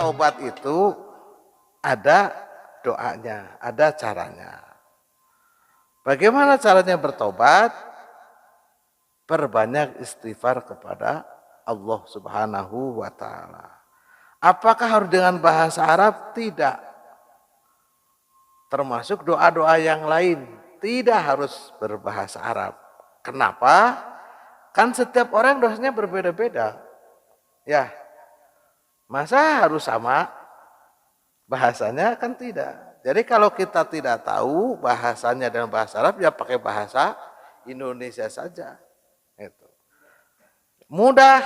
bertaubat itu ada doanya, ada caranya. Bagaimana caranya bertobat? Perbanyak istighfar kepada Allah Subhanahu wa taala. Apakah harus dengan bahasa Arab? Tidak. Termasuk doa-doa yang lain tidak harus berbahasa Arab. Kenapa? Kan setiap orang dosanya berbeda-beda. Ya, masa harus sama bahasanya? Kan tidak. Jadi kalau kita tidak tahu bahasanya dan bahasa Arab, ya pakai bahasa Indonesia saja. Itu mudah.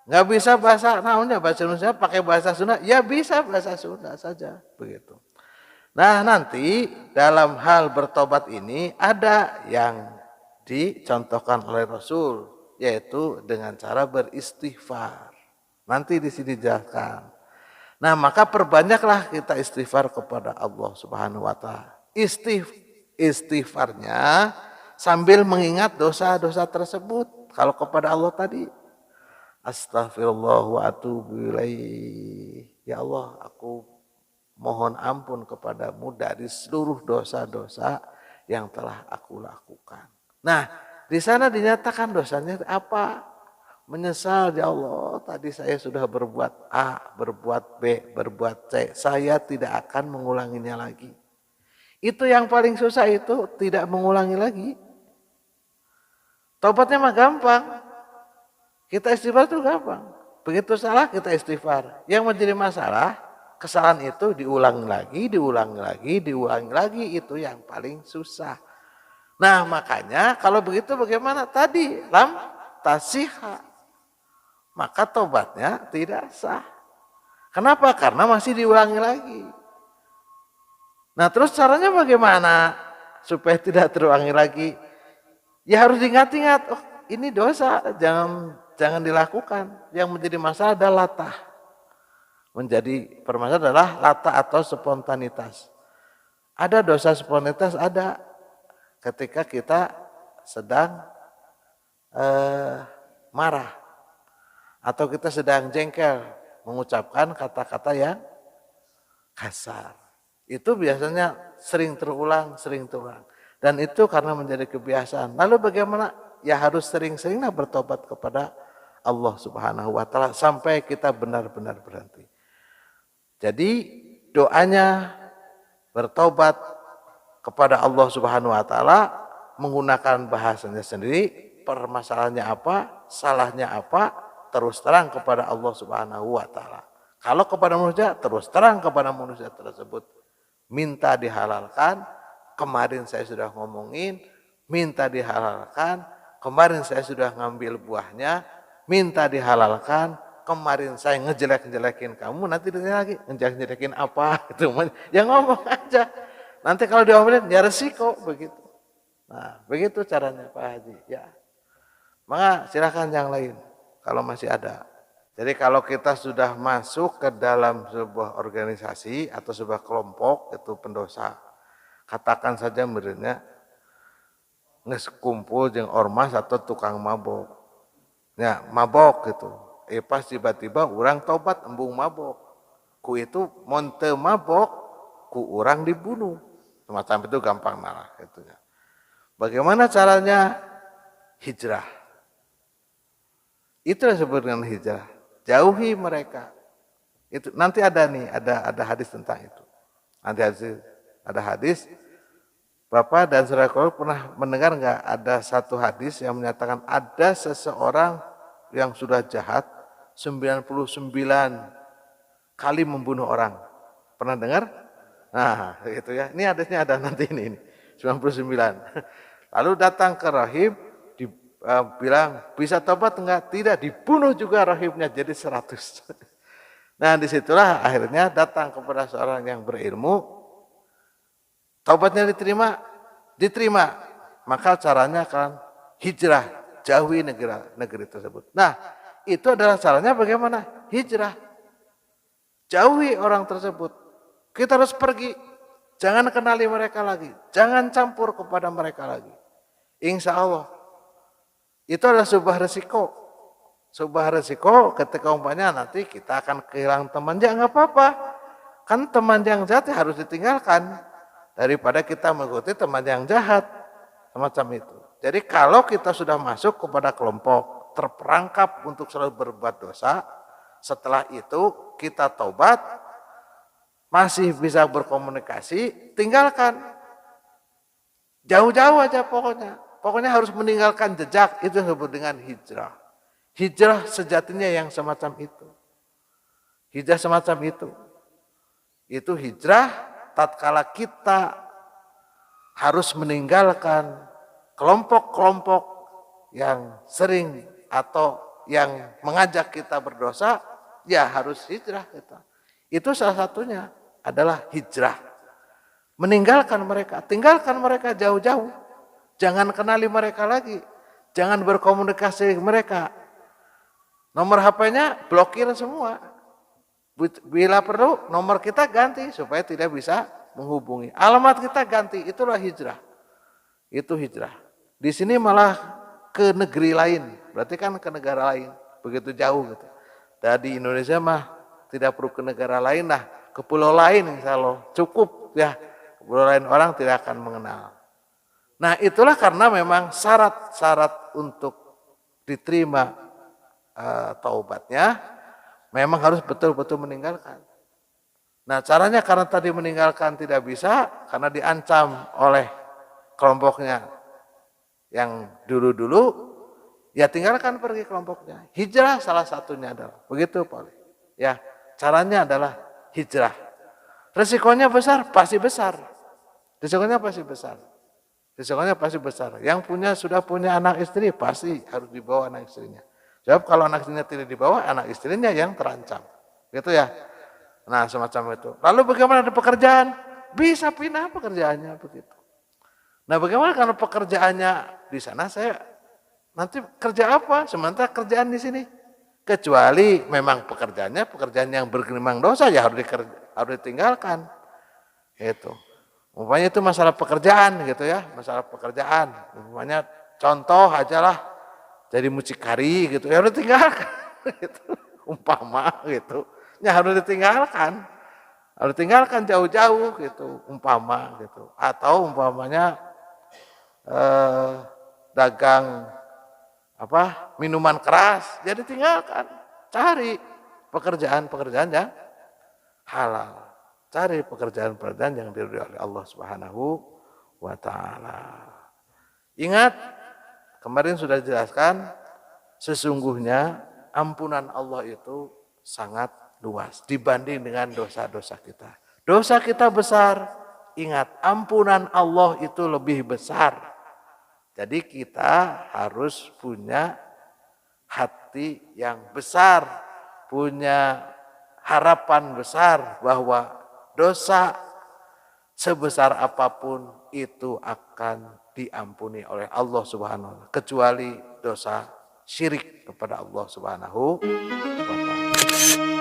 Nggak bisa bahasa Indonesia pakai bahasa Sunda, ya bisa bahasa Sunda saja, begitu. Nah, nanti dalam hal bertobat ini ada yang dicontohkan oleh Rasul, yaitu dengan cara beristighfar. Nanti di sini dijelaskan. Nah, maka perbanyaklah kita istighfar kepada Allah Subhanahu wa taala. Istighfarnya sambil mengingat dosa-dosa tersebut. Kalau kepada Allah tadi, Astaghfirullah wa atubu ilaih. Ya Allah, aku mohon ampun kepadamu dari seluruh dosa-dosa yang telah aku lakukan. Nah, di sana dinyatakan dosanya apa? Menyesal, ya Allah, tadi saya sudah berbuat A, berbuat B, berbuat C. Saya tidak akan mengulanginya lagi. Itu yang paling susah, itu tidak mengulangi lagi. Tobatnya mah gampang. Kita istighfar itu gampang. Begitu salah kita istighfar. Yang menjadi masalah, kesalahan itu diulangi lagi, itu yang paling susah. Nah, makanya kalau begitu bagaimana? Tadi lam tasihha. Maka tobatnya tidak sah. Kenapa? Karena masih diulangi lagi. Nah, terus caranya bagaimana supaya tidak terulangi lagi? Ya harus diingat-ingat. Oh, ini dosa, jangan dilakukan. Yang menjadi masalah adalah latah. Menjadi permasalahan adalah latah atau spontanitas. Ada dosa spontanitas, ada ketika kita sedang marah atau kita sedang jengkel mengucapkan kata-kata yang kasar. Itu biasanya sering terulang. Dan itu karena menjadi kebiasaan. Lalu bagaimana? Ya harus sering-seringlah bertobat kepada Allah Subhanahu wa taala sampai kita benar-benar berhenti. Jadi doanya bertobat kepada Allah Subhanahu wa taala menggunakan bahasanya sendiri, permasalahannya apa, salahnya apa, terus terang kepada Allah Subhanahu wa taala. Kalau kepada manusia, terus terang kepada manusia tersebut. Minta dihalalkan, kemarin saya sudah ngomongin, minta dihalalkan, kemarin saya sudah ngambil buahnya, minta dihalalkan, kemarin saya ngejelek-jelekin kamu, nanti ditanya lagi, ngejelek-jelekin apa? Itu ya ngomong aja. Nanti kalau diomelin, ya resiko begitu. Nah, begitu caranya Pak Haji. Ya, maka silakan yang lain kalau masih ada. Jadi kalau kita sudah masuk ke dalam sebuah organisasi atau sebuah kelompok itu pendosa, katakan saja miripnya kumpul jeung ormas atau tukang mabok. Ya, mabok gitu. Pas tiba-tiba orang tobat embung mabok. Ku itu monte mabok, ku orang dibunuh. Semacam itu gampang malah itunya. Bagaimana caranya? Hijrah. Itu disebut dengan hijrah. Jauhi mereka. Itu nanti ada hadis tentang itu. Nanti ada hadis. Bapak dan saudara pernah mendengar nggak ada satu hadis yang menyatakan ada seseorang yang sudah jahat 99 kali membunuh orang. Pernah dengar? Nah, gitu ya. Ini hadisnya ada nanti ini 99. Lalu datang ke rahib bilang bisa tobat enggak? Tidak, dibunuh juga rahibnya jadi 100. Nah, disitulah akhirnya datang kepada seorang yang berilmu, taubatnya diterima. Maka caranya kan hijrah, jauhi negeri tersebut. Nah, itu adalah caranya bagaimana? Hijrah. Jauhi orang tersebut. Kita harus pergi. Jangan kenali mereka lagi. Jangan campur kepada mereka lagi. Insya Allah. Itu adalah sebuah resiko. Sebuah resiko ketika umpamanya nanti kita akan kehilangan teman, ya nggak apa-apa. Kan teman yang jahat harus ditinggalkan daripada kita mengikuti teman yang jahat, semacam itu. Jadi kalau kita sudah masuk kepada kelompok terperangkap untuk selalu berbuat dosa, setelah itu kita taubat, masih bisa berkomunikasi, tinggalkan. Jauh-jauh aja pokoknya. Pokoknya harus meninggalkan jejak, itu disebut dengan hijrah. Hijrah sejatinya yang semacam itu. Hijrah semacam itu. Itu hijrah tatkala kita harus meninggalkan kelompok-kelompok yang sering atau yang mengajak kita berdosa, ya harus hijrah kita. Itu salah satunya adalah hijrah. Meninggalkan mereka, tinggalkan mereka jauh-jauh. Jangan kenali mereka lagi. Jangan berkomunikasi dengan mereka. Nomor HP-nya blokir semua. Bila perlu nomor kita ganti supaya tidak bisa menghubungi. Alamat kita ganti, itulah hijrah. Itu hijrah. Di sini malah ke negeri lain, berarti kan ke negara lain, begitu jauh gitu. Dan di Indonesia mah tidak perlu ke negara lain lah, ke pulau lain insya Allah cukup ya. Pulau lain orang tidak akan mengenal. Nah itulah karena memang syarat-syarat untuk diterima taubatnya memang harus betul-betul meninggalkan. Nah caranya karena tadi meninggalkan tidak bisa karena diancam oleh kelompoknya yang dulu-dulu, ya tinggalkan pergi kelompoknya. Hijrah salah satunya adalah begitu Pak. Ya caranya adalah hijrah. Resikonya besar, pasti besar. Resikonya pasti besar. Resikonya pasti besar. Yang sudah punya anak istri pasti harus dibawa anak istrinya. Sebab kalau anak istrinya tidak dibawa, anak istrinya yang terancam. Gitu ya. Nah semacam itu. Lalu bagaimana dengan pekerjaan? Bisa pindah pekerjaannya begitu. Nah bagaimana kalau pekerjaannya di sana saya nanti kerja apa? Sementara kerjaan di sini. Kecuali memang pekerjaan yang bergelimang dosa ya harus ditinggalkan. Itu. Umpamanya itu masalah pekerjaan gitu ya, masalah pekerjaan. Umpamanya contoh aja lah. Jadi mucikari gitu, ya harus ditinggalkan gitu. Umpama gitu. Ya harus ditinggalkan. Harus ditinggalkan jauh-jauh gitu, umpama gitu. Atau umpamanya dagang minuman keras, jadi tinggalkan. Cari pekerjaan-pekerjaan yang halal. Cari pekerjaan-pekerjaan yang diridhoi oleh Allah Subhanahu wa taala. Ingat, kemarin sudah dijelaskan, sesungguhnya ampunan Allah itu sangat luas dibanding dengan dosa-dosa kita. Dosa kita besar, ingat ampunan Allah itu lebih besar. Jadi kita harus punya hati yang besar, punya harapan besar bahwa dosa sebesar apapun itu akan diampuni oleh Allah Subhanahu wa taala, kecuali dosa syirik kepada Allah Subhanahu wa taala.